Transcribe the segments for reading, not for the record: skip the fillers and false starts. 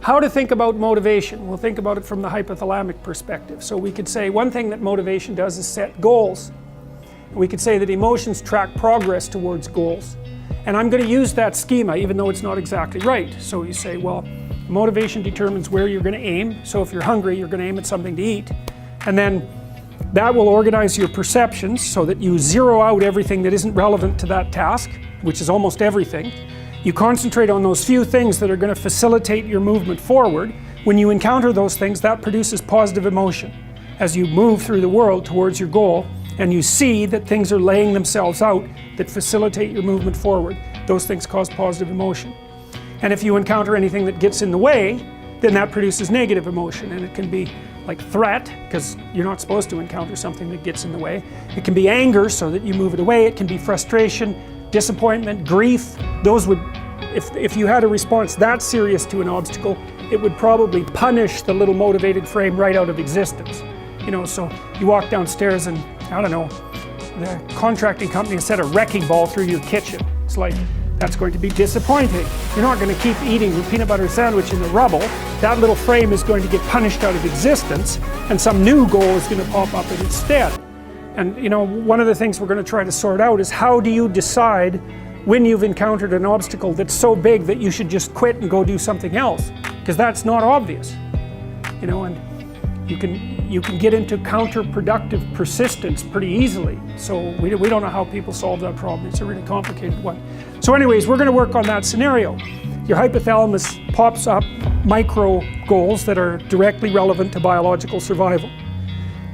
how to think about motivation. We'll think about it from the hypothalamic perspective. So we could say one thing that motivation does is set goals. We could say that emotions track progress towards goals. And I'm going to use that schema even though it's not exactly right. So you say, well, motivation determines where you're going to aim. So if you're hungry, you're going to aim at something to eat. And then that will organize your perceptions so that you zero out everything that isn't relevant to that task, which is almost everything. You concentrate on those few things that are going to facilitate your movement forward. When you encounter those things, that produces positive emotion. As you move through the world towards your goal, and you see that things are laying themselves out that facilitate your movement forward, those things cause positive emotion. And if you encounter anything that gets in the way, then that produces negative emotion. And it can be like threat, because you're not supposed to encounter something that gets in the way. It can be anger, so that you move it away. It can be frustration, disappointment, grief. Those would, if you had a response that serious to an obstacle, it would probably punish the little motivated frame right out of existence. You know, so you walk downstairs and, I don't know, the contracting company has set a wrecking ball through your kitchen. It's like, that's going to be disappointing. You're not going to keep eating your peanut butter sandwich in the rubble. That little frame is going to get punished out of existence, and some new goal is going to pop up in its stead. And you know, one of the things we're going to try to sort out is how do you decide when you've encountered an obstacle that's so big that you should just quit and go do something else? Because that's not obvious. You know, and you can get into counterproductive persistence pretty easily. So we don't know how people solve that problem. It's a really complicated one. So anyways, we're going to work on that scenario. Your hypothalamus pops up micro goals that are directly relevant to biological survival.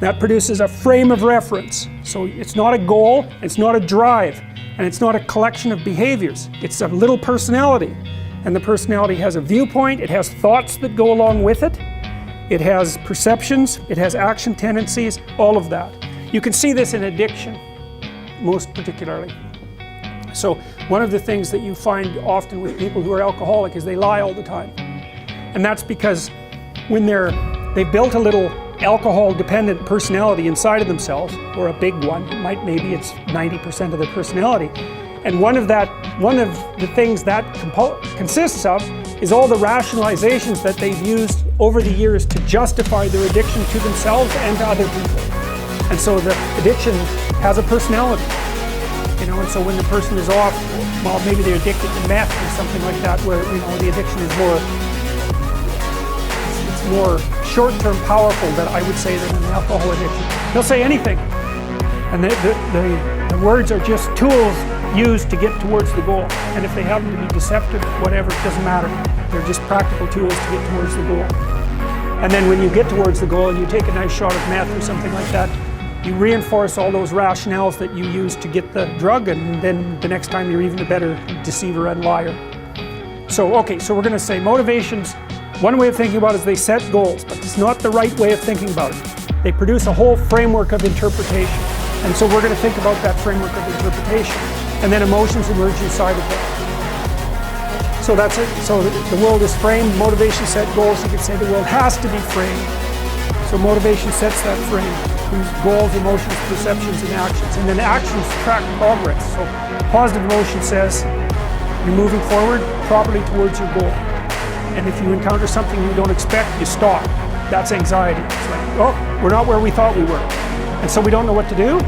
That produces a frame of reference. So it's not a goal, it's not a drive, and it's not a collection of behaviors. It's a little personality. And the personality has a viewpoint, it has thoughts that go along with it. It has perceptions, it has action tendencies, all of that. You can see this in addiction, most particularly. So one of the things that you find often with people who are alcoholic is they lie all the time. And that's because when they built a little alcohol-dependent personality inside of themselves, or a big one, maybe it's 90% of their personality, and one of the things that consists of is all the rationalizations that they've used over the years to justify their addiction to themselves and to other people. And so the addiction has a personality. You know, and so when the person is off, well, maybe they're addicted to meth or something like that, where, you know, the addiction is more short-term powerful, than I would say, than an alcohol addiction. They'll say anything. And the words are just tools used to get towards the goal. And if they happen to be deceptive, whatever, it doesn't matter. They're just practical tools to get towards the goal. And then when you get towards the goal and you take a nice shot of meth or something like that, you reinforce all those rationales that you use to get the drug, and then the next time you're even a better deceiver and liar. So, okay, so we're going to say motivations, one way of thinking about it is they set goals, but it's not the right way of thinking about it. They produce a whole framework of interpretation. And so we're going to think about that framework of interpretation. And then emotions emerge inside of that. So that's it. So the world is framed, motivation set goals. You could say the world has to be framed. So motivation sets that frame. Goals, emotions, perceptions, and actions. And then actions track progress. So positive emotion says you're moving forward properly towards your goal. And if you encounter something you don't expect, you stop. That's anxiety. It's like, oh, we're not where we thought we were. And so we don't know what to do.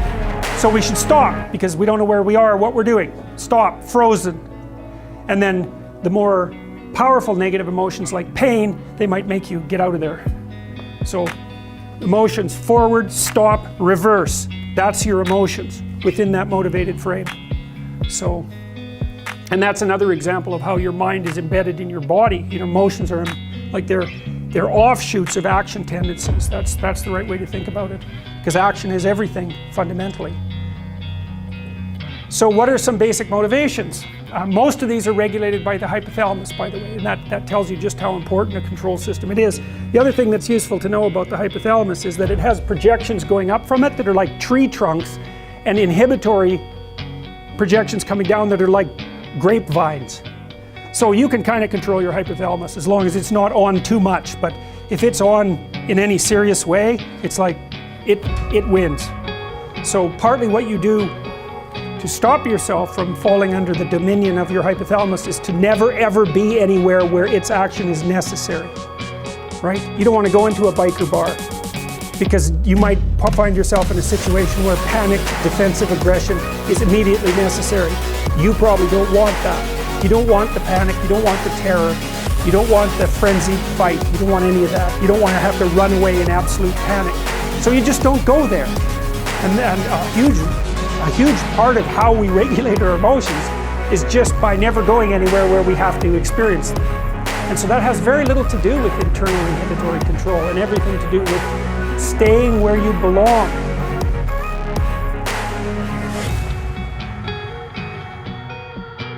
So we should stop, because we don't know where we are or what we're doing. Stop, frozen. And then the more powerful negative emotions like pain, they might make you get out of there. So emotions, forward, stop, reverse. That's your emotions within that motivated frame. So, and that's another example of how your mind is embedded in your body. Your emotions are like they're offshoots of action tendencies. That's the right way to think about it, because action is everything fundamentally. So what are some basic motivations? Most of these are regulated by the hypothalamus, by the way, and that tells you just how important a control system it is. The other thing that's useful to know about the hypothalamus is that it has projections going up from it that are like tree trunks, and inhibitory projections coming down that are like grapevines. So you can kind of control your hypothalamus as long as it's not on too much, but if it's on in any serious way, it's like it wins. So partly what you do to stop yourself from falling under the dominion of your hypothalamus is to never ever be anywhere where its action is necessary, right? You don't want to go into a biker bar because you might find yourself in a situation where panic, defensive aggression is immediately necessary. You probably don't want that. You don't want the panic, you don't want the terror, you don't want the frenzied fight, you don't want any of that. You don't want to have to run away in absolute panic. So you just don't go there. And a huge part of how we regulate our emotions is just by never going anywhere where we have to experience them. And so that has very little to do with internal inhibitory control and everything to do with staying where you belong.